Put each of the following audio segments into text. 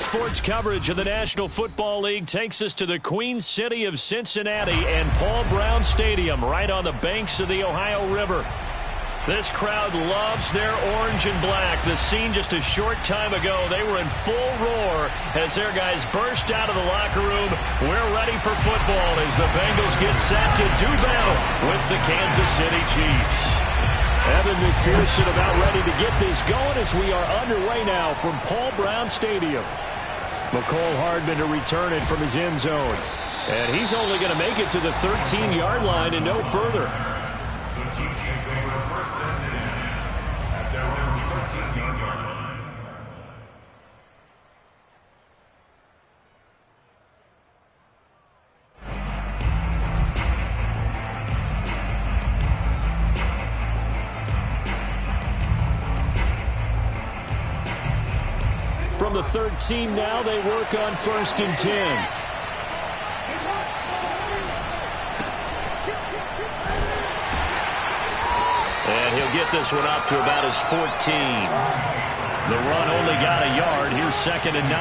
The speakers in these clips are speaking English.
Sports coverage of the National Football League takes us to the Queen City of Cincinnati and Paul Brown Stadium right on the banks of the Ohio River. This crowd loves their orange and black. The scene just a short time ago, they were in full roar as their guys burst out of the locker room. We're ready for football as the Bengals get set to do battle with the Kansas City Chiefs. Evan McPherson about ready to get this going as we are underway now from Paul Brown Stadium. McCole Hardman to return it from his end zone. And he's only going to make it to the 13-yard line and no further. The Chiefs take over first and 10 at their own 13-yard line. From the 13 now, they work on first and 10. And he'll get this one up to about his 14. The run only got a yard. Here's second and 9.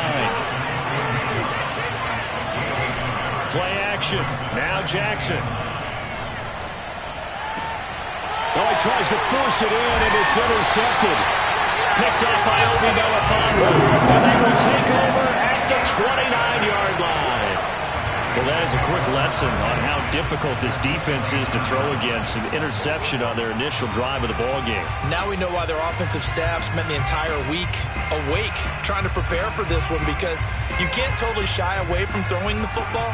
Play action. Now Jackson. Oh, he tries to force it in, and it's intercepted. Picked up by Obi Melifonwu, and they will take over at the 29-yard line. Well, that is a quick lesson on how difficult this defense is to throw against. An interception on their initial drive of the ballgame. Now we know why their offensive staff spent the entire week awake trying to prepare for this one, because you can't totally shy away from throwing the football.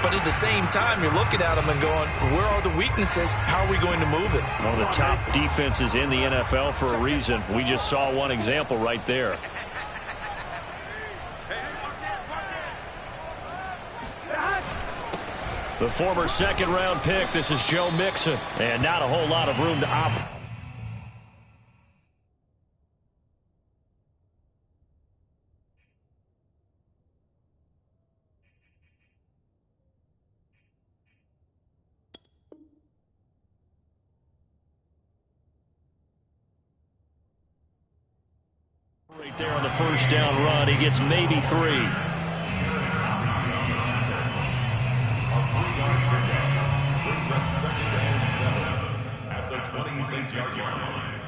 But at the same time, you're looking at them and going, where are the weaknesses? How are we going to move it? One of the top defenses in the NFL for a reason. We just saw one example right there. The former second-round pick, this is Joe Mixon. And not a whole lot of room to operate. Right there on the first down run, he gets maybe 3. A 3-yard pickup brings up second and 7 at the 26-yard line.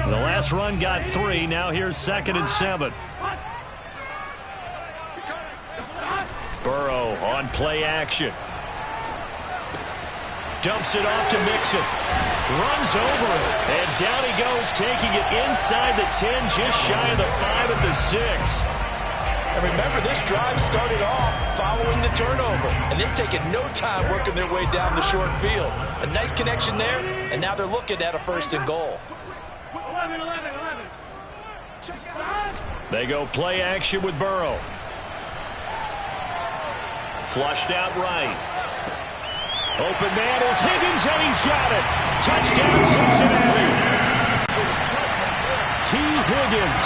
The last run got 3. Now here's second and 7. Burrow on play action. Dumps it off to Mixon. Runs over it. And down he goes, taking it inside the 10, just shy of the 5 at the 6. And remember, this drive started off following the turnover. And they've taken no time working their way down the short field. A nice connection there, and now they're looking at a first and goal. 11. They go play action with Burrow. Flushed out right. Open man is Higgins, and he's got it. Touchdown, Cincinnati. T. Higgins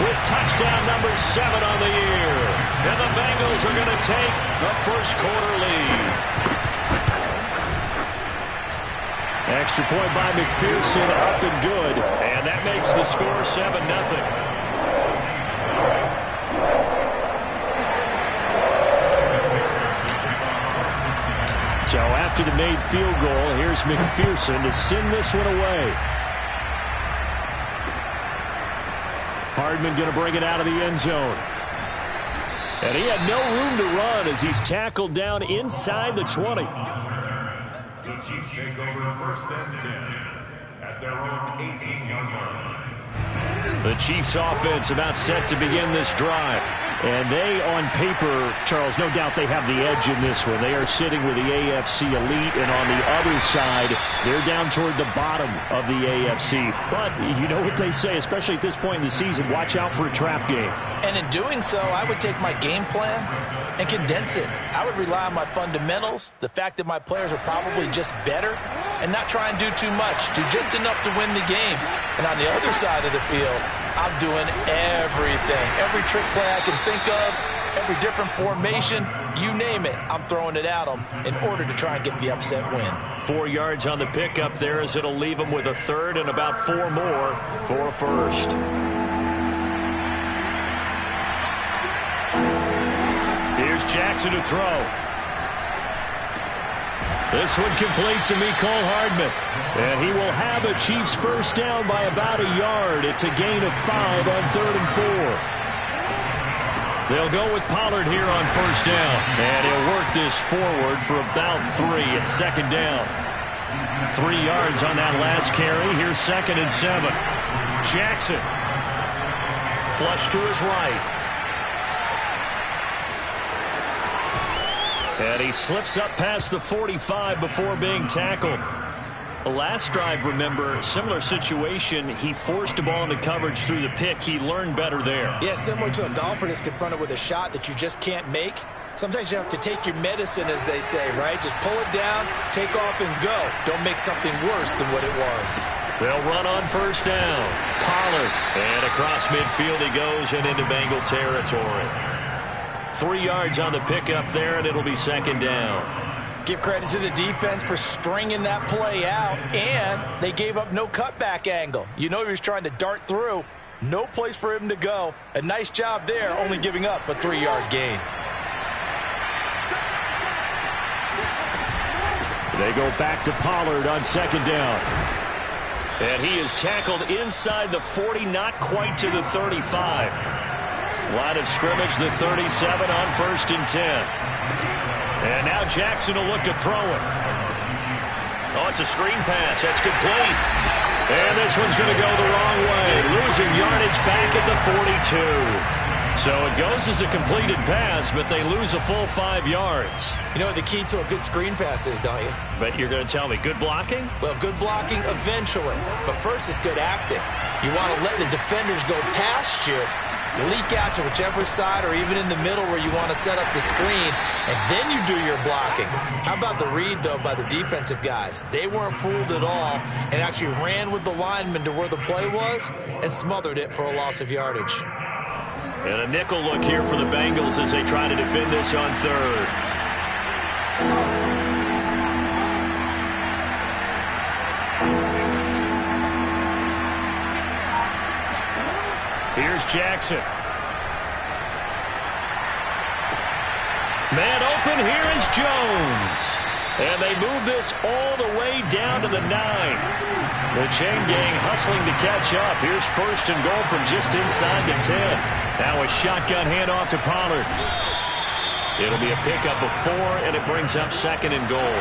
with touchdown number 7 on the year. And the Bengals are going to take the first quarter lead. Extra point by McPherson, up and good. And that makes the score 7-0. So after the made field goal, here's McPherson to send this one away. Hardman going to bring it out of the end zone. And he had no room to run as he's tackled down inside the 20. The Chiefs take over first and 10 at their own 18-yard line. The Chiefs offense about set to begin this drive. And they, on paper, Charles, no doubt they have the edge in this one. They are sitting with the AFC elite, and on the other side, they're down toward the bottom of the AFC. But you know what they say, especially at this point in the season, watch out for a trap game. And in doing so, I would take my game plan and condense it. I would rely on my fundamentals, the fact that my players are probably just better, and not try and do too much, do just enough to win the game. And on the other side of the field, I'm doing everything. Every trick play I can think of, every different formation, You name it, I'm throwing it at them in order to try and get the upset win. 4 yards on the pickup there as it'll leave them with a third and about 4 more for a first. Here's Jackson to throw. This one complete to Mecole Hardman. And he will have a Chiefs first down by about a yard. It's a gain of 5 on 3rd and 4. They'll go with Pollard here on first down. And he'll work this forward for about 3 at second down. 3 yards on that last carry. Here's 2nd and 7. Jackson. Flush to his right. And he slips up past the 45 before being tackled. The last drive, remember, similar situation. He forced the ball into coverage through the pick. He learned better there. Yeah, similar to a golfer that's confronted with a shot that you just can't make. Sometimes you have to take your medicine, as they say, right? Just pull it down, take off, and go. Don't make something worse than what it was. They'll run on first down. Pollard. And across midfield he goes and into Bengal territory. 3 yards on the pickup there, and it'll be second down. Give credit to the defense for stringing that play out, and they gave up no cutback angle. You know he was trying to dart through. No place for him to go. A nice job there, only giving up a 3-yard gain. They go back to Pollard on second down. And he is tackled inside the 40, not quite to the 35. Line of scrimmage, the 37 on 1st and 10. And now Jackson will look to throw it. Oh, it's a screen pass. That's complete. And this one's going to go the wrong way. Losing yardage back at the 42. So it goes as a completed pass, but they lose a full 5 yards. You know what the key to a good screen pass is, don't you? But you're going to tell me, good blocking? Well, good blocking eventually. But first it's good acting. You want to let the defenders go past you, leak out to whichever side or even in the middle where you want to set up the screen, and then you do your blocking. How about the read, though, by the defensive guys? They weren't fooled at all and actually ran with the lineman to where the play was and smothered it for a loss of yardage. And a nickel look here for the Bengals as they try to defend this on third. Here's Jackson. Man open, here is Jones. And they move this all the way down to the 9. The chain gang hustling to catch up. Here's 1st and goal from just inside the 10. Now a shotgun handoff to Pollard. It'll be a pickup of 4, and it brings up 2nd and goal.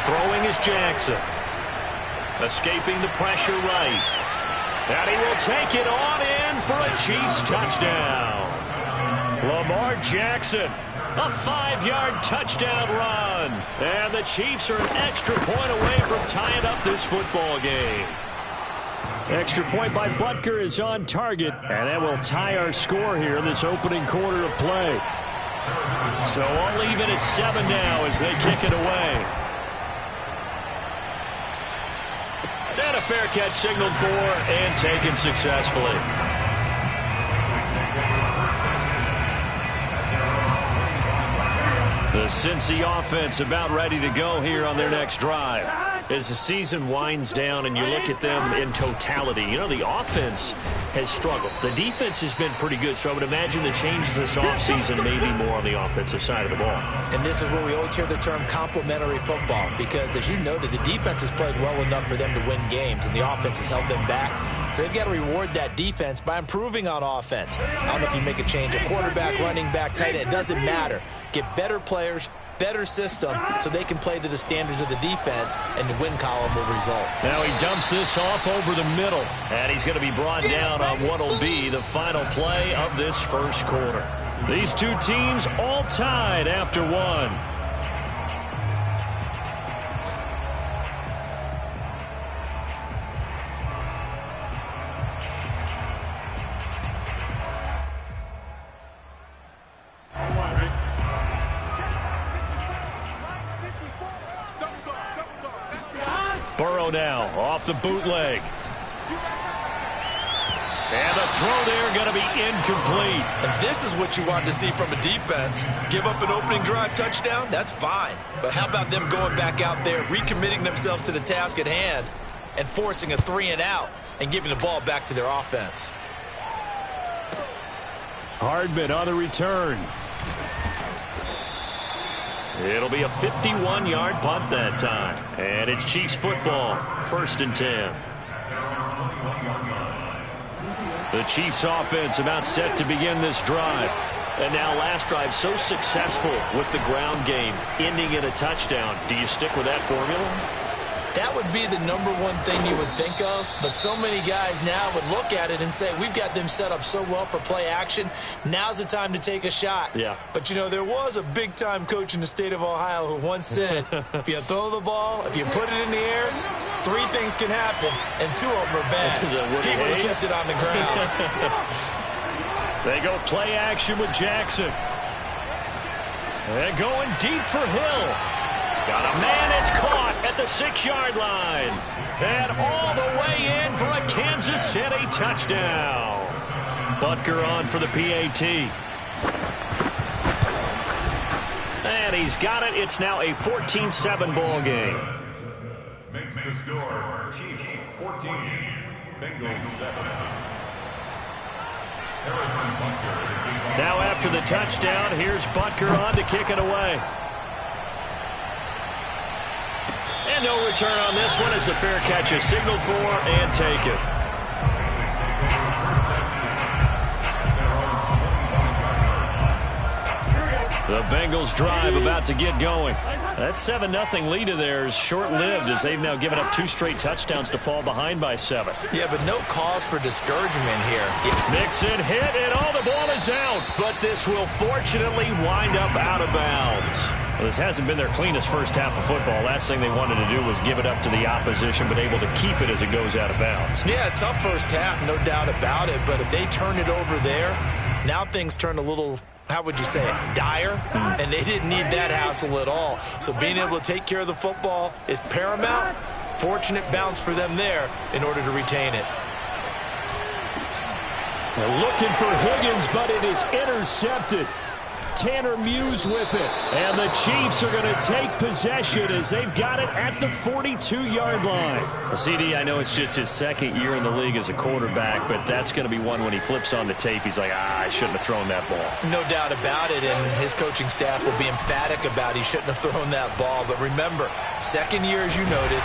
Throwing is Jackson. Escaping the pressure right. And he will take it on in for a Chiefs touchdown. Lamar Jackson, a 5-yard touchdown run. And the Chiefs are an extra point away from tying up this football game. Extra point by Butker is on target. And that will tie our score here in this opening quarter of play. So all even at 7 now as they kick it away. And a fair catch signaled for and taken successfully. The Cincy offense about ready to go here on their next drive. As the season winds down and you look at them in totality, you know, the offense has struggled. The defense has been pretty good, so I would imagine the changes this offseason may be more on the offensive side of the ball. And this is where we always hear the term complementary football, because as you noted, the defense has played well enough for them to win games, and the offense has held them back. So they've got to reward that defense by improving on offense. I don't know if you make a change, a quarterback, running back, tight end, it doesn't matter. Get better players, better system, so they can play to the standards of the defense, and the win column will result. Now he dumps this off over the middle, and he's going to be brought down on what will be the final play of this first quarter. These two teams all tied after 1. Burrow now off the bootleg. And the throw there going to be incomplete. And this is what you want to see from a defense. Give up an opening drive touchdown, that's fine. But how about them going back out there, recommitting themselves to the task at hand, and forcing a 3-and-out and giving the ball back to their offense. Hardman on the return. It'll be a 51-yard punt that time. And it's Chiefs football, 1st and 10. The Chiefs offense about set to begin this drive. And now last drive so successful with the ground game, ending in a touchdown. Do you stick with that formula? That would be the number one thing you would think of, but so many guys now would look at it and say, we've got them set up so well for play action, now's the time to take a shot. Yeah. But, you know, there was a big-time coach in the state of Ohio who once said, if you throw the ball, if you put it in the air, 3 things can happen, and 2 of them are bad. He would have kept it on the ground. They go play action with Jackson. And going deep for Hill. Got a man, it's caught at the 6-yard line. And all the way in for a Kansas City touchdown. Butker on for the PAT. And he's got it. It's now a 14-7 ball game. Makes the score Chiefs 14, Bengals 7. Now after the touchdown, here's Butker on to kick it away. And no return on this one as the fair catch is signaled for and taken. The Bengals drive about to get going. That 7-0 lead of theirs short-lived as they've now given up 2 straight touchdowns to fall behind by 7. Yeah, but no cause for discouragement here. Mixon hit, and all the ball is out. But this will fortunately wind up out of bounds. Well, this hasn't been their cleanest first half of football. Last thing they wanted to do was give it up to the opposition, but able to keep it as it goes out of bounds. Yeah, tough first half, no doubt about it. But if they turn it over there, now things turn a little, how would you say it, dire? And they didn't need that hassle at all. So being able to take care of the football is paramount. Fortunate bounce for them there in order to retain it. They're looking for Higgins, but it is intercepted. Tanner Muse with it. And the Chiefs are going to take possession as they've got it at the 42-yard line. CD, I know it's just his 2nd year in the league as a quarterback, but that's going to be one when he flips on the tape. He's like, I shouldn't have thrown that ball. No doubt about it, and his coaching staff will be emphatic about he shouldn't have thrown that ball. But remember, 2nd year, as you noted.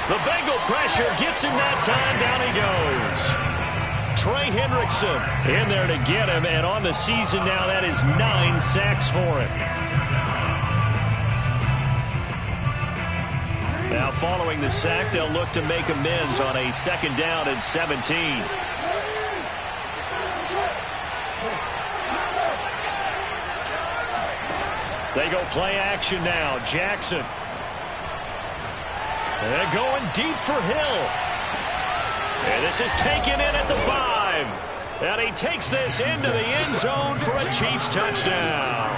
The Bengal pressure gets him that time. Down he goes. Trey Hendrickson in there to get him, and on the season now, that is 9 sacks for him. Now, following the sack, they'll look to make amends on a 2nd down and 17. They go play action now. Jackson. And going deep for Hill. And this is taken in at the 5. And he takes this into the end zone for a Chiefs touchdown.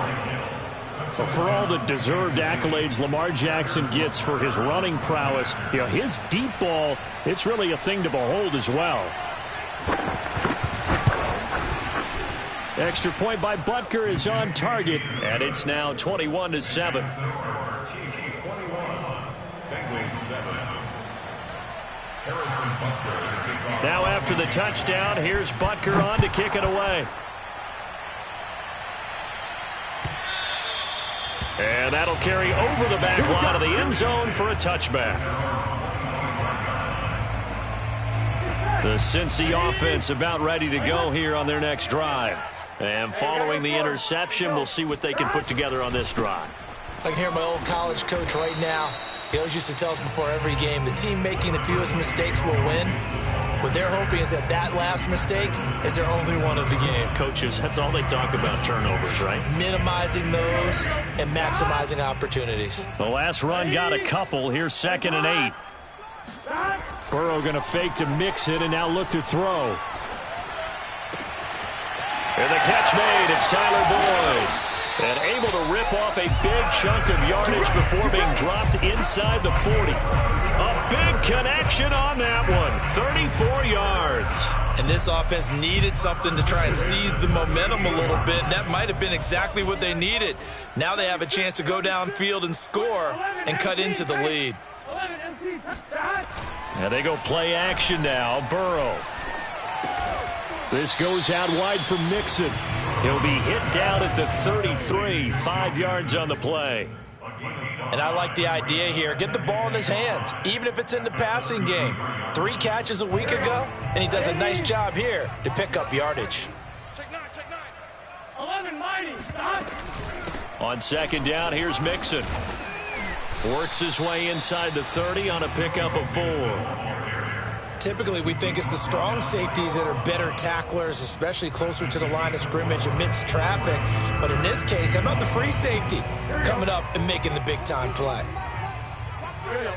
But for all the deserved accolades Lamar Jackson gets for his running prowess, you know, his deep ball, it's really a thing to behold as well. Extra point by Butker is on target, and it's now 21-7. Now after the touchdown, here's Butker on to kick it away. And that'll carry over the back line of the end zone for a touchback. The Cincy offense about ready to go here on their next drive. And following the interception, we'll see what they can put together on this drive. I can hear my old college coach right now. He always used to tell us before every game, the team making the fewest mistakes will win. What they're hoping is that last mistake is their only one of the game. Coaches, that's all they talk about, turnovers, right? Minimizing those and maximizing opportunities. The last run got a couple. Here's 2nd and 8. Burrow going to fake to mix it and now look to throw. And the catch made. It's Tyler Boyd. And able to rip off a big chunk of yardage before being dropped inside the 40. A big connection on that one. 34 yards. And this offense needed something to try and seize the momentum a little bit. And that might have been exactly what they needed. Now they have a chance to go downfield and score and cut into the lead. Now they go play action now. Burrow. This goes out wide for Mixon. He'll be hit down at the 33, 5 yards on the play. And I like the idea here. Get the ball in his hands, even if it's in the passing game. 3 catches a week ago, and he does a nice job here to pick up yardage. Check 9. 11, mighty. On second down, here's Mixon. Works his way inside the 30 on a pickup of 4. Typically, we think it's the strong safeties that are better tacklers, especially closer to the line of scrimmage amidst traffic. But in this case, how about the free safety coming up and making the big-time play? Ready?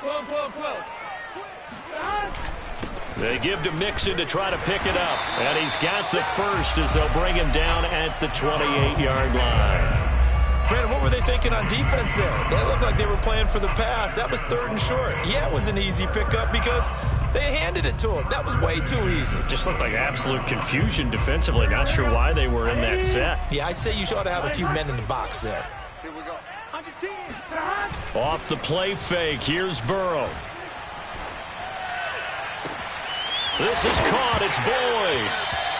12. They give to Mixon to try to pick it up. And he's got the first as they'll bring him down at the 28-yard line. Brandon, what were they thinking on defense there? They looked like they were playing for the pass. That was 3rd and short. Yeah, it was an easy pickup because they handed it to him. That was way too easy. Just looked like absolute confusion defensively. Not sure why they were in that set. Yeah, I'd say you ought to have a few men in the box there. Here we go. Off the play fake, here's Burrow. This is caught, it's Boyd.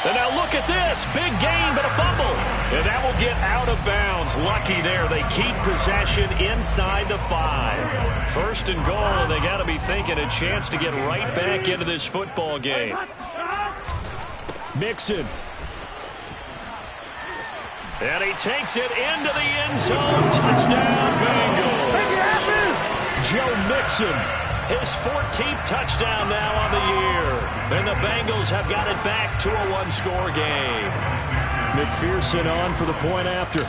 And now look at this, big gain but a fumble. And that will get out of bounds. Lucky there, they keep possession inside the 5. First and goal, and they got to be thinking a chance to get right back into this football game. Mixon. And he takes it into the end zone. Touchdown, Bengals. Joe Mixon, his 14th touchdown now on the year. And the Bengals have got it back to a 1-score game. McPherson on for the point after.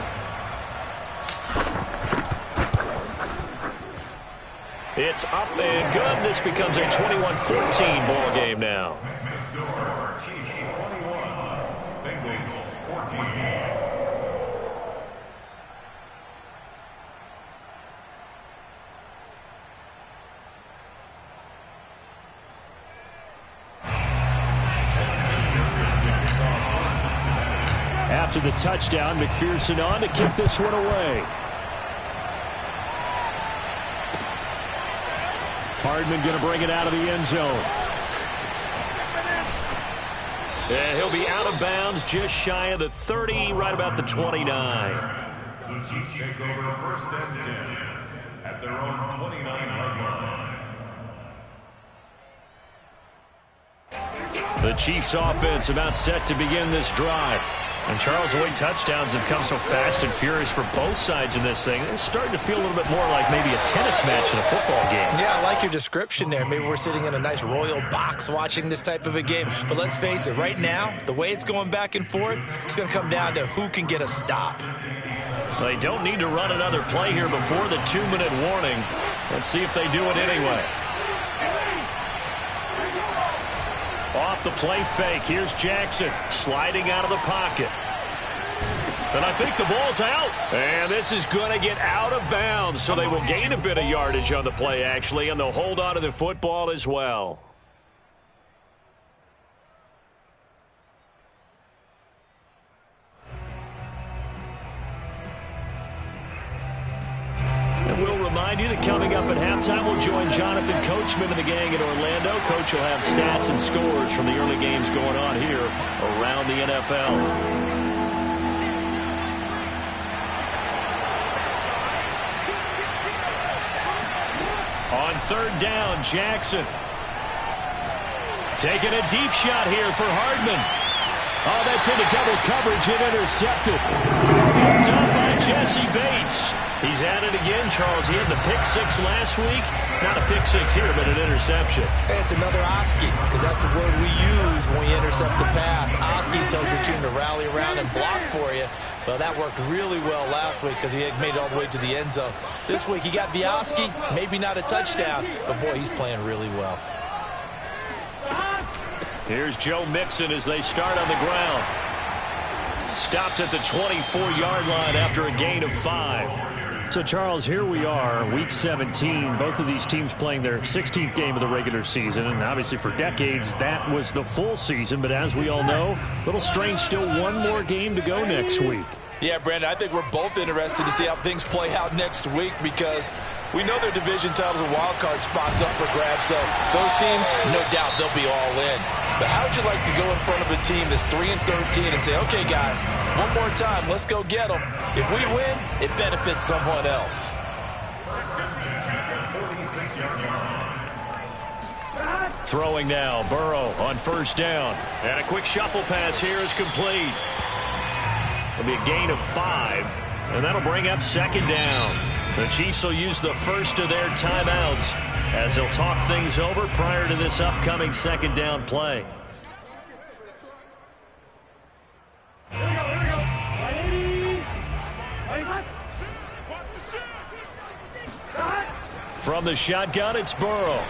It's up and good. This becomes a 21-14 ball game now. Chiefs 21, Bengals 14. After the touchdown, McPherson on to kick this one away. Hardman going to bring it out of the end zone. And he'll be out of bounds just shy of the 30, right about the 29. The Chiefs take over 1st and 10 at their own 29-yard line. The Chiefs offense about set to begin this drive. And Charles, the way touchdowns have come so fast and furious for both sides in this thing, it's starting to feel a little bit more like maybe a tennis match in a football game. Yeah, I like your description there. Maybe we're sitting in a nice royal box watching this type of a game. But let's face it, right now, the way it's going back and forth, it's going to come down to who can get a stop. They don't need to run another play here before the 2-minute warning. Let's see if they do it anyway. Off the play fake, here's Jackson sliding out of the pocket. And I think the ball's out. And this is going to get out of bounds, so they will gain a bit of yardage on the play, actually, and they'll hold on to the football as well. And we'll remind you that coming up at halftime, we'll join Jonathan Coachman and the gang in Orlando. Coach will have stats and scores from the early games going on here around the NFL. On 3rd down, Jackson. Taking a deep shot here for Hardman. Oh, that's into double coverage and intercepted. Picked up by Jesse Bates. He's at it again, Charles. He had the pick 6 last week. Not a pick 6 here, but an interception. Hey, it's another Oski, because that's the word we use when we intercept the pass. Oski tells your team to rally around and block for you. Well, that worked really well last week because he had made it all the way to the end zone. This week, he got the Oski, maybe not a touchdown, but boy, he's playing really well. Here's Joe Mixon as they start on the ground. Stopped at the 24-yard line after a gain of 5. So, Charles, here we are, Week 17. Both of these teams playing their 16th game of the regular season. And obviously for decades, that was the full season. But as we all know, a little strange, still one more game to go next week. Yeah, Brandon, I think we're both interested to see how things play out next week because we know their division titles and wild card spots up for grabs. So those teams, no doubt, they'll be all in. But how would you like to go in front of a team that's 3-13 and say, okay, guys, one more time, let's go get them. If we win, it benefits someone else. Throwing now, Burrow on first down. And a quick shuffle pass here is complete. It'll be a gain of 5, and that'll bring up second down. The Chiefs will use the first of their timeouts as they'll talk things over prior to this upcoming second down play. From the shotgun, it's Burrow.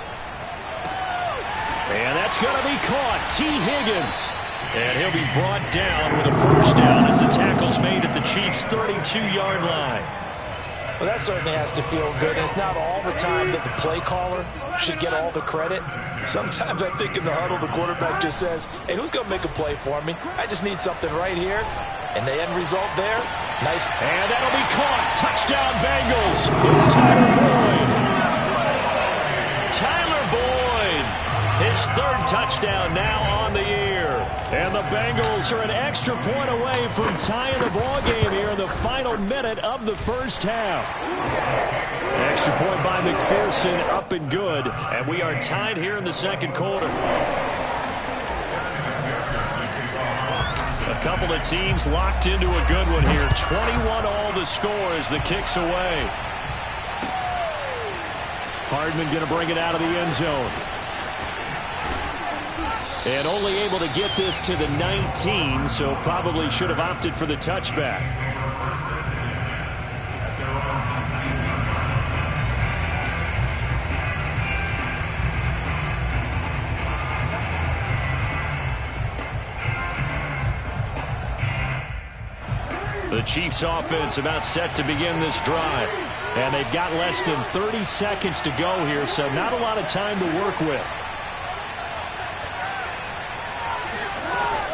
And that's going to be caught. T. Higgins. And he'll be brought down with a first down as the tackle's made at the Chiefs' 32-yard line. Well, that certainly has to feel good. And it's not all the time that the play caller should get all the credit. Sometimes I think in the huddle, the quarterback just says, hey, who's going to make a play for me? I just need something right here. And the end result there, nice. And that'll be caught. Touchdown, Bengals. It's Tyler Boyd. Tyler Boyd. His third touchdown now on the year. And the Bengals are an extra point away from tying the ball game here in the final minute of the first half. Extra point by McPherson, up and good. And we are tied here in the second quarter. A couple of teams locked into a good one here. 21 all the score as the kick's away. Hardman going to bring it out of the end zone. And only able to get this to the 19, so probably should have opted for the touchback. The Chiefs offense about set to begin this drive. And they've got less than 30 seconds to go here, so not a lot of time to work with.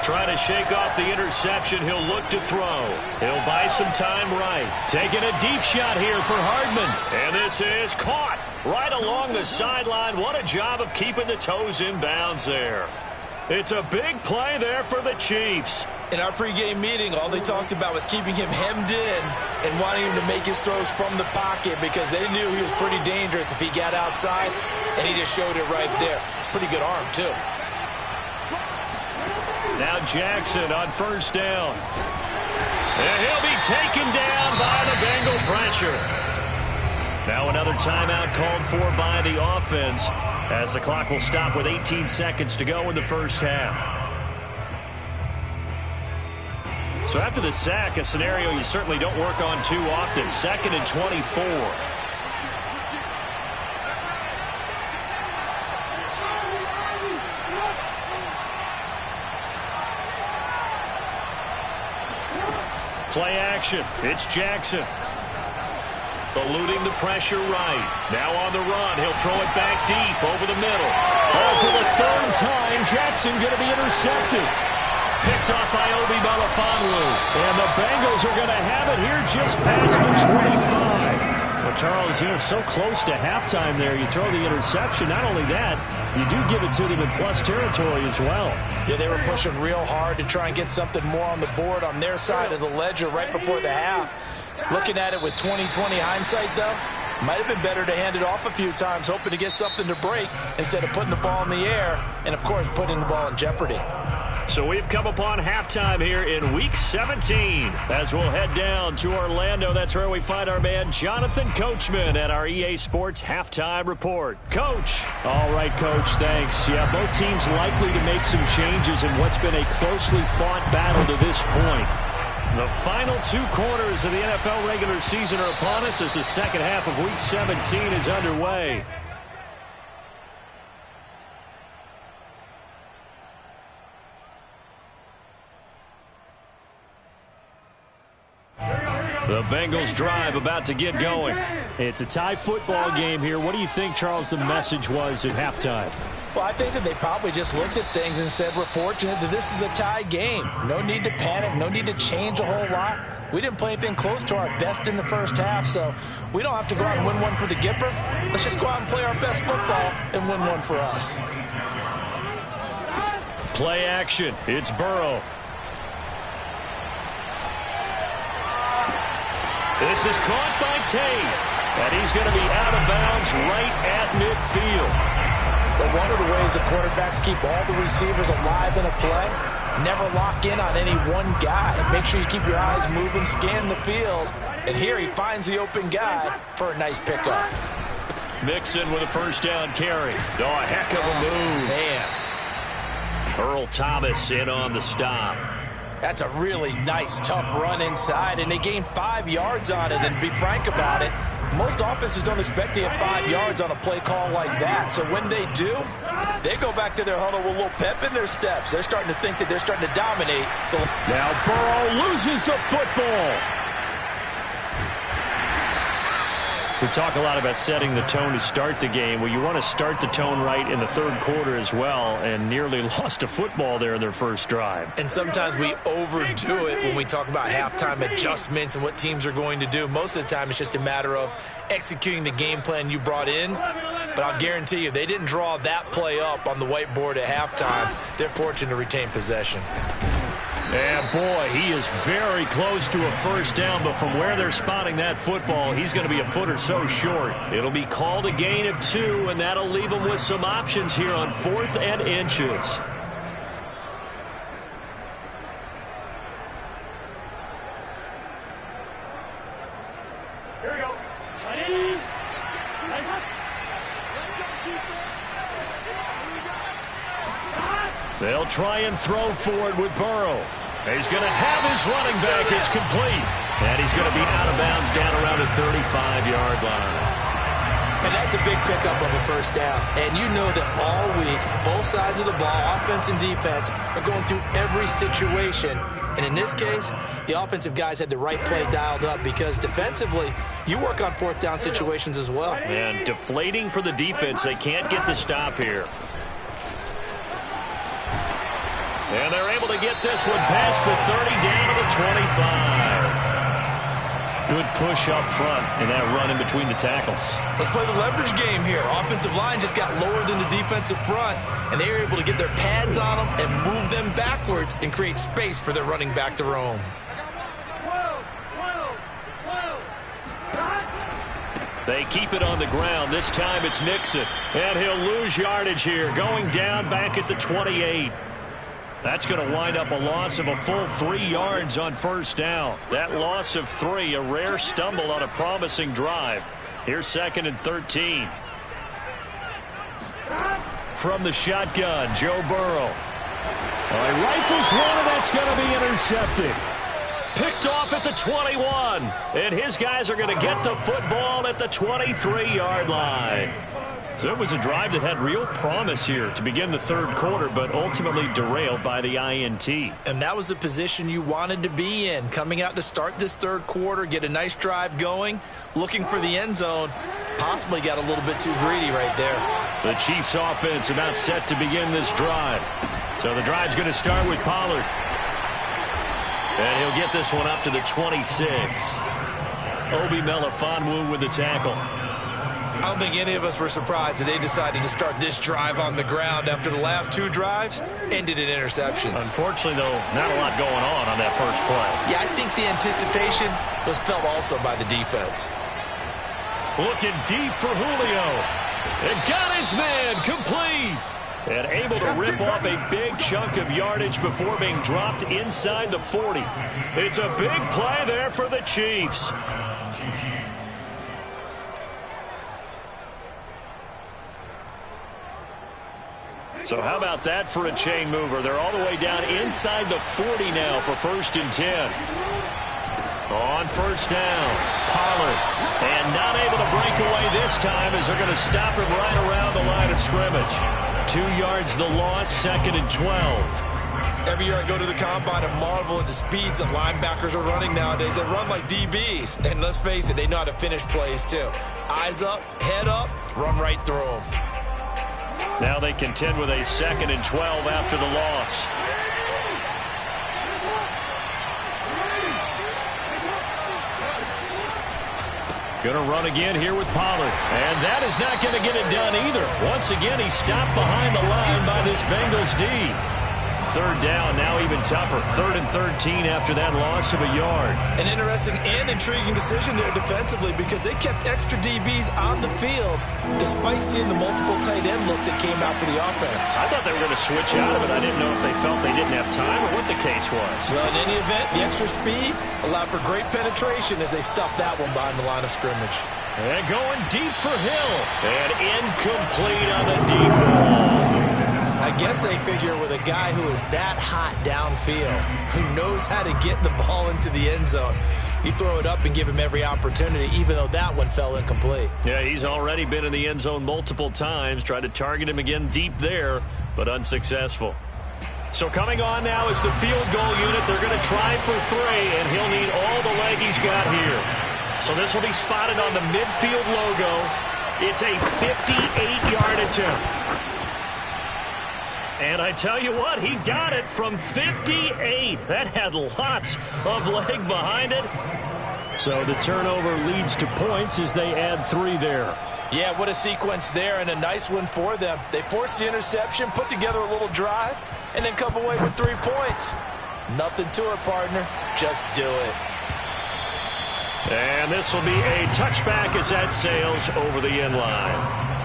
Trying to shake off the interception. He'll look to throw. He'll buy some time right. Taking a deep shot here for Hardman. And this is caught right along the sideline. What a job of keeping the toes in bounds there. It's a big play there for the Chiefs. In our pregame meeting, all they talked about was keeping him hemmed in and wanting him to make his throws from the pocket because they knew he was pretty dangerous if he got outside, and he just showed it right there. Pretty good arm, too. Now Jackson on first down. And he'll be taken down by the Bengal pressure. Now another timeout called for by the offense as the clock will stop with 18 seconds to go in the first half. So after the sack, a scenario you certainly don't work on too often. 2nd and 24. Play action. It's Jackson. Eluding the pressure right. Now on the run. He'll throw it back deep over the middle. Oh, for the third time, Jackson going to be intercepted. Picked off by Obi Melifonwu. And the Bengals are going to have it here just past the 25. Well, Charles, you're so close to halftime there. You throw the interception. Not only that, you do give it to them in plus territory as well. Yeah, they were pushing real hard to try and get something more on the board on their side of the ledger right before the half. Looking at it with 20/20 hindsight, though, might have been better to hand it off a few times, hoping to get something to break instead of putting the ball in the air and, of course, putting the ball in jeopardy. So we've come upon halftime here in Week 17 as we'll head down to Orlando. That's where we find our man Jonathan Coachman at our EA Sports Halftime Report. Coach. All right, Coach, thanks. Yeah, both teams likely to make some changes in what's been a closely fought battle to this point. The final 2 quarters of the NFL regular season are upon us as the second half of Week 17 is underway. The Bengals drive about to get going. It's a tie football game here. What do you think, Charles, the message was at halftime? Well, I think that they probably just looked at things and said, we're fortunate that this is a tie game. No need to panic. No need to change a whole lot. We didn't play anything close to our best in the first half, so we don't have to go out and win one for the Gipper. Let's just go out and play our best football and win one for us. Play action. It's Burrow. This is caught by Tate, and he's going to be out of bounds right at midfield. But one of the ways the quarterbacks keep all the receivers alive in a play, never lock in on any one guy. Make sure you keep your eyes moving, scan the field. And here he finds the open guy for a nice pickup. Mixon with a first down carry. Oh, a heck of a move. Man. Earl Thomas in on the stop. That's a really nice, tough run inside, and they gained 5 yards on it. And to be frank about it, most offenses don't expect to get 5 yards on a play call like that. So when they do, they go back to their huddle with a little pep in their steps. They're starting to think that they're starting to dominate. Now Burrow loses the football. We talk a lot about setting the tone to start the game. Well, you want to start the tone right in the third quarter as well, and nearly lost a football there in their first drive. And sometimes we overdo it when we talk about halftime adjustments and what teams are going to do. Most of the time, it's just a matter of executing the game plan you brought in. But I'll guarantee you, they didn't draw that play up on the whiteboard at halftime. They're fortunate to retain possession. And boy, he is very close to a first down, but from where they're spotting that football, he's going to be a foot or so short. It'll be called a gain of 2, and that'll leave him with some options here on 4th and inches. Here we go. Ready? They'll try and throw for it with Burrow. He's going to have his running back. It's complete. And he's going to be out of bounds down around the 35-yard line. And that's a big pickup of a first down. And you know that all week, both sides of the ball, offense and defense, are going through every situation. And in this case, the offensive guys had the right play dialed up because defensively, you work on fourth down situations as well. And deflating for the defense. They can't get the stop here. And they're able to get this one past the 30 down to the 25. Good push up front in that run in between the tackles. Let's play the leverage game here. Offensive line just got lower than the defensive front, and they were able to get their pads on them and move them backwards and create space for their running back to roam. They keep it on the ground. This time it's Mixon. And he'll lose yardage here, going down back at the 28. That's going to wind up a loss of a full 3 yards on first down. That loss of 3, a rare stumble on a promising drive. Here's 2nd and 13. From the shotgun, Joe Burrow. He rifles one, and that's going to be intercepted. Picked off at the 21. And his guys are going to get the football at the 23-yard line. So it was a drive that had real promise here to begin the third quarter, but ultimately derailed by the INT. And that was the position you wanted to be in, coming out to start this third quarter, get a nice drive going, looking for the end zone. Possibly got a little bit too greedy right there. The Chiefs offense about set to begin this drive. So the drive's going to start with Pollard. And he'll get this one up to the 26. Obi Melifonwu with the tackle. I don't think any of us were surprised that they decided to start this drive on the ground after the last 2 drives ended in interceptions. Unfortunately, though, not a lot going on that first play. Yeah, I think the anticipation was felt also by the defense. Looking deep for Julio. And got his man complete. And able to rip off a big chunk of yardage before being dropped inside the 40. It's a big play there for the Chiefs. So how about that for a chain mover? They're all the way down inside the 40 now for 1st and 10. On first down, Pollard. And not able to break away this time as they're going to stop him right around the line of scrimmage. 2 yards the loss, 2nd and 12. Every year I go to the combine and marvel at the speeds that linebackers are running nowadays. They run like DBs. And let's face it, they know how to finish plays too. Eyes up, head up, run right through them. Now they contend with a 2nd and 12 after the loss. Going to run again here with Pollard. And that is not going to get it done either. Once again, he stopped behind the line by this Bengals D. 3rd down, now even tougher. 3rd and 13 after that loss of a yard. An interesting and intriguing decision there defensively because they kept extra DBs on the field despite seeing the multiple tight end look that came out for the offense. I thought they were going to switch out of it. I didn't know if they felt they didn't have time or what the case was. Well, in any event, the extra speed allowed for great penetration as they stuffed that one behind the line of scrimmage. And going deep for Hill. And incomplete on the deep ball. I guess they figure with a guy who is that hot downfield, who knows how to get the ball into the end zone, you throw it up and give him every opportunity, even though that one fell incomplete. Yeah, he's already been in the end zone multiple times. Tried to target him again deep there, but unsuccessful. So coming on now is the field goal unit. They're going to try for 3, and he'll need all the leg he's got here. So this will be spotted on the midfield logo. It's a 58-yard attempt. And I tell you what, he got it from 58. That had lots of leg behind it. So the turnover leads to points as they add 3 there. Yeah, what a sequence there, and a nice one for them. They forced the interception, put together a little drive, and then come away with 3 points. Nothing to it, partner. Just do it. And this will be a touchback as that sails over the end line.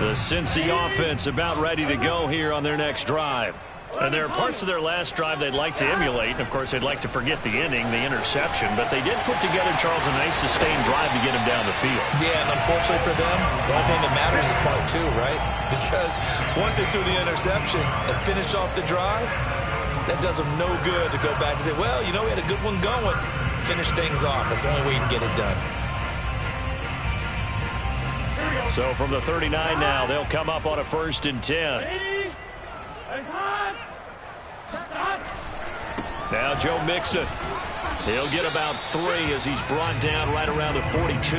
The Cincy offense about ready to go here on their next drive. And there are parts of their last drive they'd like to emulate. And, of course, they'd like to forget the inning, the interception. But they did put together, Charles, a nice sustained drive to get him down the field. Yeah, and unfortunately for them, the only thing that matters is part 2, right? Because once they threw the interception and finished off the drive, that does them no good to go back and say, well, you know, we had a good one going. Finish things off. That's the only way you can get it done. So from the 39 now, they'll come up on a 1st and 10. Now Joe Mixon. He'll get about 3 as he's brought down right around the 42.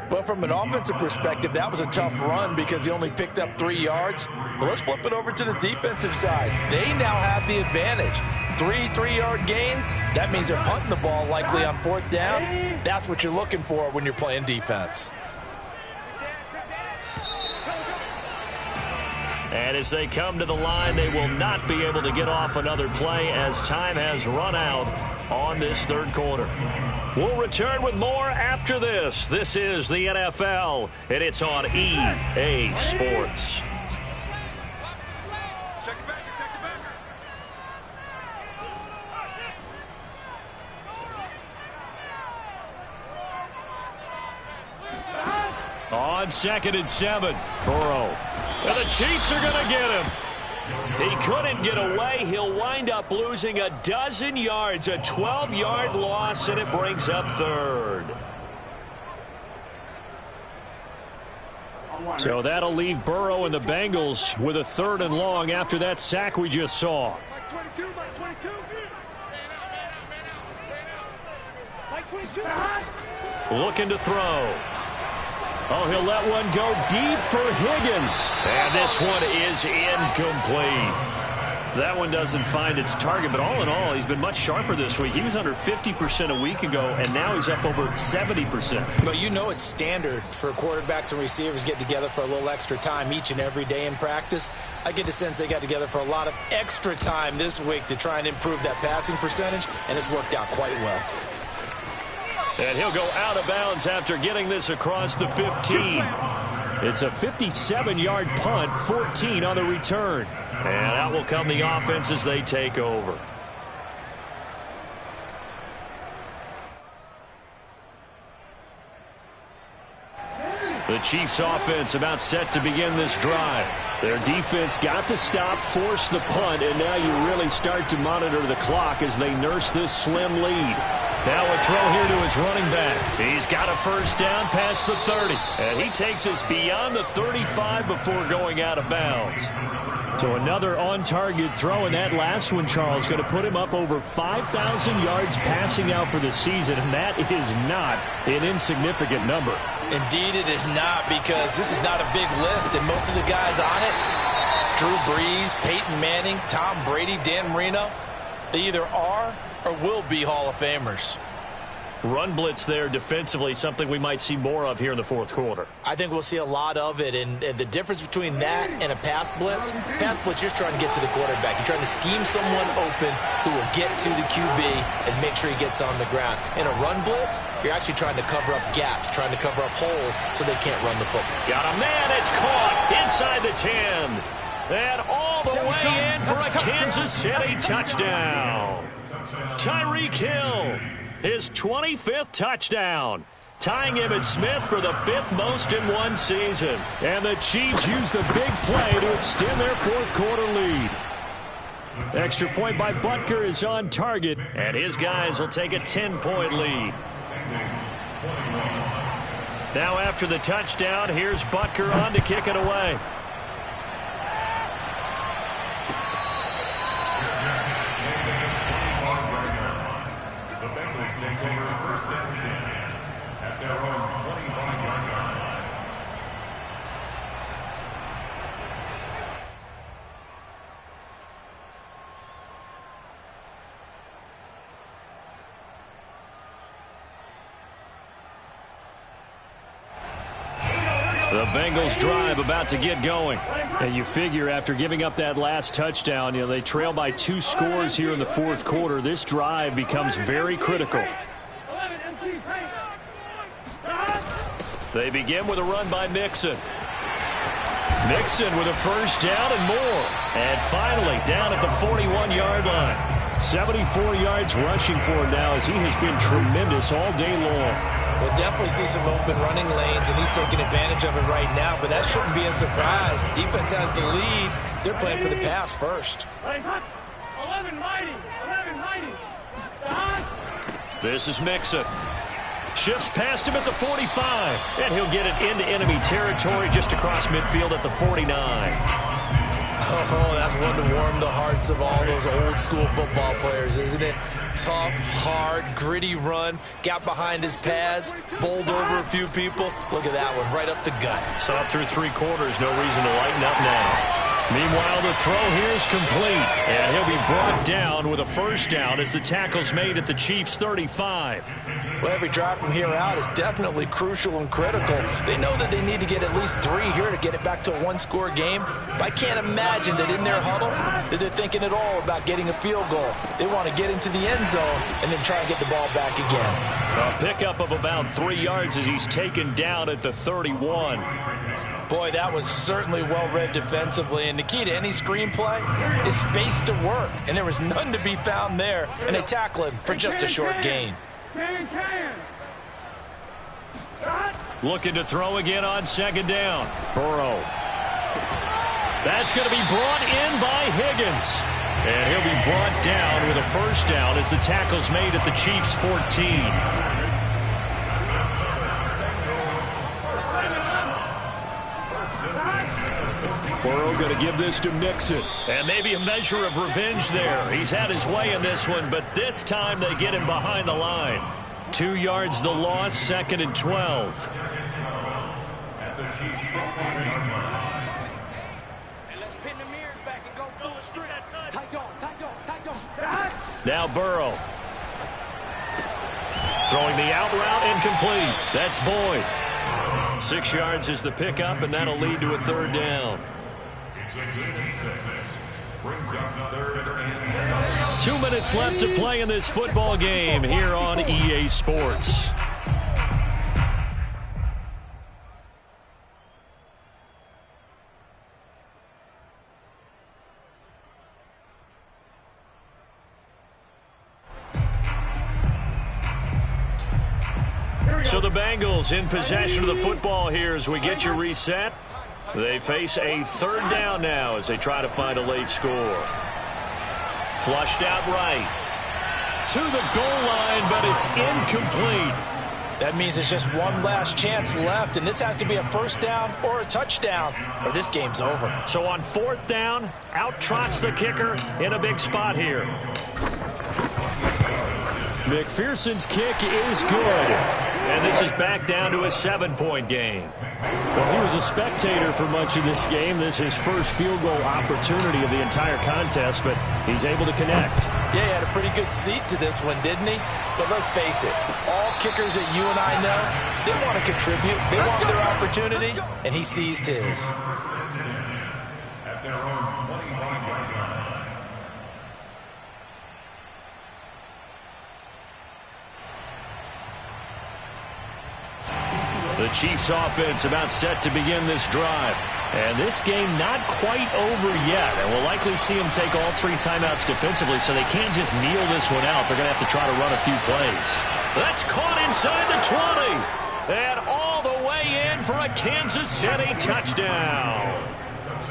Well, from an offensive perspective, that was a tough run because he only picked up 3 yards. But let's flip it over to the defensive side. They now have the advantage. 3 3-yard gains. That means they're punting the ball likely on 4th down. That's what you're looking for when you're playing defense. And as they come to the line, they will not be able to get off another play as time has run out on this 3rd quarter. We'll return with more after this. This is the NFL, and it's on EA Sports. On 2nd and 7, Burrow. And the Chiefs are going to get him. He couldn't get away. He'll wind up losing a dozen yards, a 12-yard loss, and it brings up 3rd. So that'll leave Burrow and the Bengals with a 3rd and long after that sack we just saw. Looking to throw. Oh, he'll let one go deep for Higgins. And this one is incomplete. That one doesn't find its target, but all in all, he's been much sharper this week. He was under 50% a week ago, and now he's up over 70%. Well, you know it's standard for quarterbacks and receivers get together for a little extra time each and every day in practice. I get the sense they got together for a lot of extra time this week to try and improve that passing percentage, and it's worked out quite well. And he'll go out of bounds after getting this across the 15. It's a 57-yard punt, 14 on the return. And out will come the offense as they take over. The Chiefs offense about set to begin this drive. Their defense got the stop, forced the punt, and now you really start to monitor the clock as they nurse this slim lead. Now a throw here to his running back. He's got a first down past the 30. And he takes us beyond the 35 before going out of bounds. So another on-target throw, and that last one, Charles, going to put him up over 5,000 yards passing out for the season, and that is not an insignificant number. Indeed it is not, because this is not a big list, and most of the guys on it, Drew Brees, Peyton Manning, Tom Brady, Dan Marino, they either are or will be Hall of Famers. Run blitz there defensively, something we might see more of here in the fourth quarter. I think we'll see a lot of it, and the difference between that and a pass blitz, you're just trying to get to the quarterback. You're trying to scheme someone open who will get to the QB and make sure he gets on the ground. In a run blitz, you're actually trying to cover up gaps, trying to cover up holes so they can't run the football. Got a man, it's caught inside the 10. And all the way in for a Kansas City touchdown. Tyreek Hill, his 25th touchdown, tying Emmitt Smith for the 5th most in one season. And the Chiefs use the big play to extend their fourth quarter lead. Extra point by Butker is on target. And his guys will take a 10-point lead. Now after the touchdown, here's Butker on to kick it away. Take over first and 10 at their own 25-yard line. The Bengals drive about to get going. And you figure after giving up that last touchdown, they trail by 2 scores here in the fourth quarter. This drive becomes very critical. They begin with a run by Mixon. Mixon with a first down and more. And finally down at the 41-yard line. 74 yards rushing for him now as he has been tremendous all day long. We'll definitely see some open running lanes, and he's taking advantage of it right now, but that shouldn't be a surprise. Defense has the lead. They're playing for the pass first. 11 mighty. This is Mixon. Shifts past him at the 45, and he'll get it into enemy territory just across midfield at the 49. Oh, that's one to warm the hearts of all those old-school football players, isn't it? Tough, hard, gritty run, got behind his pads, bowled over a few people. Look at that one, right up the gut. Saw it through 3 quarters, no reason to lighten up now. Meanwhile, the throw here is complete, and he'll be brought down with a first down as the tackle's made at the Chiefs' 35. Well, every drive from here out is definitely crucial and critical. They know that they need to get at least 3 here to get it back to a 1-score game. But I can't imagine that in their huddle that they're thinking at all about getting a field goal. They want to get into the end zone and then try and get the ball back again. A pickup of about 3 yards as he's taken down at the 31. Boy, that was certainly well-read defensively, and the key to any screenplay is space to work, and there was none to be found there, and they tackle him for just a short gain. Looking to throw again on second down. Burrow. That's going to be brought in by Higgins. And he'll be brought down with a first down as the tackle's made at the Chiefs' 14. Burrow going to give this to Mixon. And maybe a measure of revenge there. He's had his way in this one, but this time they get him behind the line. 2 yards the loss, 2nd and 12. At the Chiefs' 16-yard line. Let's pin the mirrors back and go full street. Tight on. Now Burrow. Throwing the out route incomplete. That's Boyd. 6 yards is the pickup, and that'll lead to a third down. It's a gain of 6. Brings up 3rd and 7. 2 minutes left to play in this football game here on EA Sports. So the Bengals in possession of the football here as we get you reset. They face a third down now as they try to find a late score. Flushed out right. To the goal line, but it's incomplete. That means there's just one last chance left, and this has to be a first down or a touchdown, or this game's over. So on fourth down, out trots the kicker in a big spot here. McPherson's kick is good. And this is back down to a 7-point game. Well, he was a spectator for much of this game. This is his first field goal opportunity of the entire contest, but he's able to connect. Yeah, he had a pretty good seat to this one, didn't he? But let's face it, all kickers that you and I know, they want to contribute. They want their opportunity, and he seized his. At their own 25-yard line. The Chiefs offense about set to begin this drive. And this game not quite over yet. And we'll likely see them take all 3 timeouts defensively, so they can't just kneel this one out. They're going to have to try to run a few plays. That's caught inside the 20. And all the way in for a Kansas City touchdown.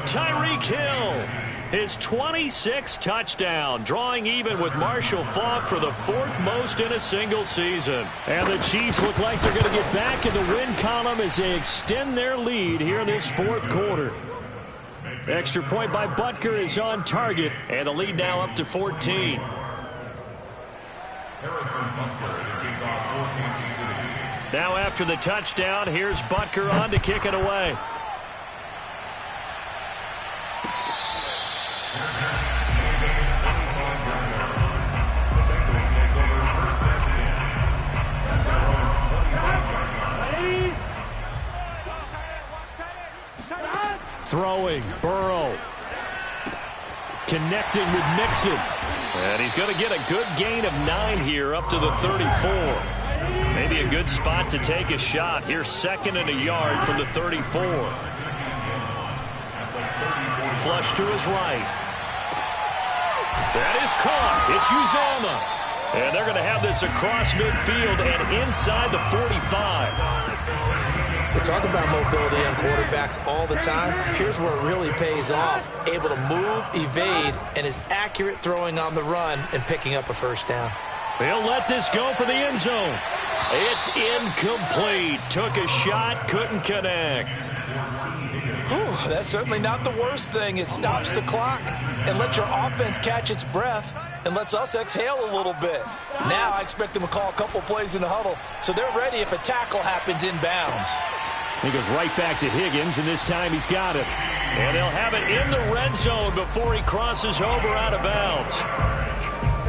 Tyreek Hill, his 26th touchdown, drawing even with Marshall Faulk for the 4th most in a single season. And the Chiefs look like they're going to get back in the win column as they extend their lead here in this 4th quarter. Extra point by Butker is on target, and the lead now up to 14. Harrison Butker to kick off for Kansas City. Now after the touchdown, here's Butker on to kick it away. Throwing, Burrow. Connecting with Mixon. And he's going to get a good gain of 9 here up to the 34. Maybe a good spot to take a shot. Here's 2nd and a yard from the 34. Flush to his right. That is caught. It's Uzomah. And they're going to have this across midfield and inside the 45. We talk about mobility on quarterbacks all the time. Here's where it really pays off. Able to move, evade, and is accurate throwing on the run and picking up a first down. They'll let this go for the end zone. It's incomplete. Took a shot, couldn't connect. Whew, that's certainly not the worst thing. It stops the clock and lets your offense catch its breath and lets us exhale a little bit. Now I expect them to call a couple plays in the huddle so they're ready if a tackle happens inbounds. He goes right back to Higgins, and this time he's got it. And they'll have it in the red zone before he crosses over out of bounds.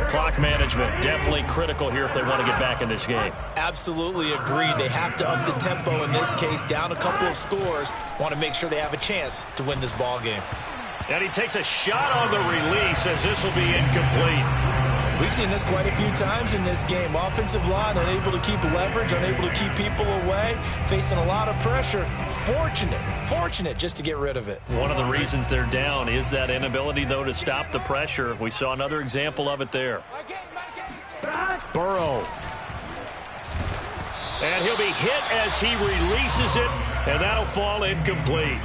Clock management definitely critical here if they want to get back in this game. Absolutely agreed. They have to up the tempo in this case, down a couple of scores. Want to make sure they have a chance to win this ball game. And he takes a shot on the release as this will be incomplete. We've seen this quite a few times in this game. Offensive line unable to keep leverage, unable to keep people away, facing a lot of pressure. Fortunate just to get rid of it. One of the reasons they're down is that inability, though, to stop the pressure. We saw another example of it there. Burrow. And he'll be hit as he releases it, and that'll fall incomplete.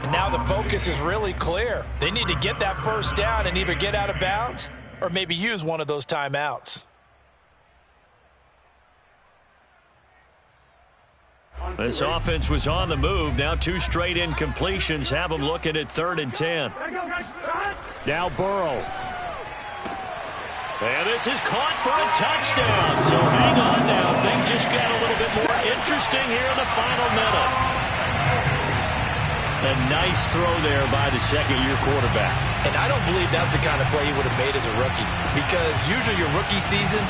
And now the focus is really clear. They need to get that first down and either get out of bounds or maybe use one of those timeouts. This offense was on the move. Now 2 straight incompletions have them looking at 3rd and 10. Now Burrow. And this is caught for a touchdown. So hang on now. Things just got a little bit more interesting here in the final minute. A nice throw there by the second-year quarterback. And I don't believe that was the kind of play he would have made as a rookie, because usually your rookie season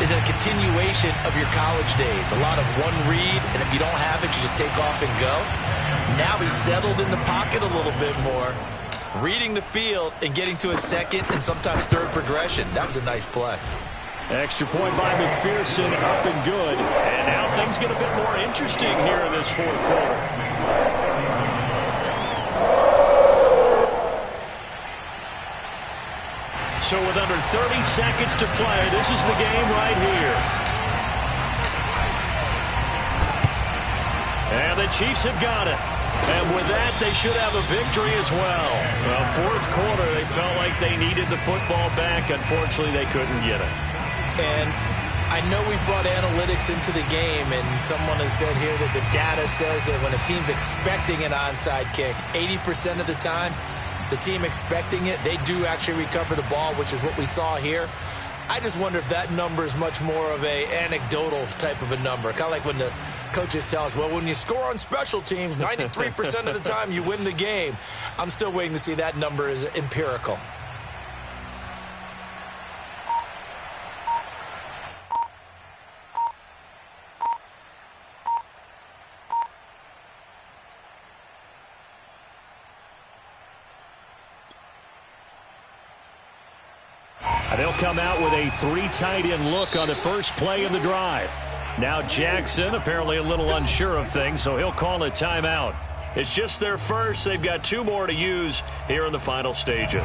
is a continuation of your college days. A lot of one read, and if you don't have it, you just take off and go. Now he's settled in the pocket a little bit more, reading the field and getting to a second and sometimes third progression. That was a nice play. Extra point by McPherson, up and good. And now things get a bit more interesting here in this 4th quarter. So with under 30 seconds to play, this is the game right here. And the Chiefs have got it. And with that, they should have a victory as well. Well, fourth quarter, they felt like they needed the football back. Unfortunately, they couldn't get it. And I know we brought analytics into the game, and someone has said here that the data says that when a team's expecting an onside kick, 80% of the time, the team expecting it, they do actually recover the ball, which is what we saw here. I just wonder if that number is much more of a anecdotal type of a number. Kind of like when the coaches tell us, well, when you score on special teams, 93% of the time you win the game. I'm still waiting to see that number is empirical. They'll come out with a 3 tight end look on the first play of the drive. Now Jackson apparently a little unsure of things, so he'll call a timeout. It's just their first. They've got 2 more to use here in the final stages.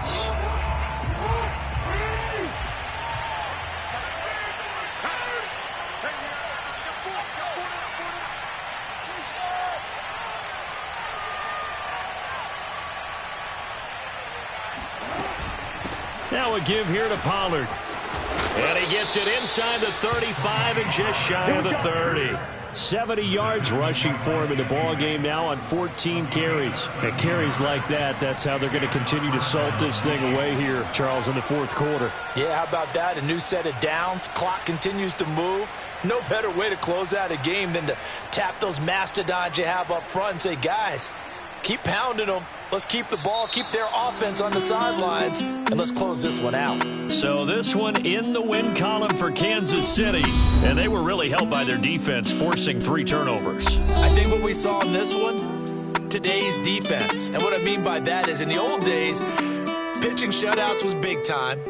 Now a give here to Pollard. And he gets it inside the 35 and just shy of the 30. 70 yards rushing for him in the ball game now on 14 carries. And carries like that, that's how they're going to continue to salt this thing away here, Charles, in the fourth quarter. Yeah, how about that? A new set of downs. Clock continues to move. No better way to close out a game than to tap those mastodons you have up front and say, guys, keep pounding them. Let's keep the ball, keep their offense on the sidelines, and let's close this one out. So this one in the win column for Kansas City. And they were really helped by their defense, forcing 3 turnovers. I think what we saw in this one, today's defense. And what I mean by that is in the old days, pitching shutouts was big time.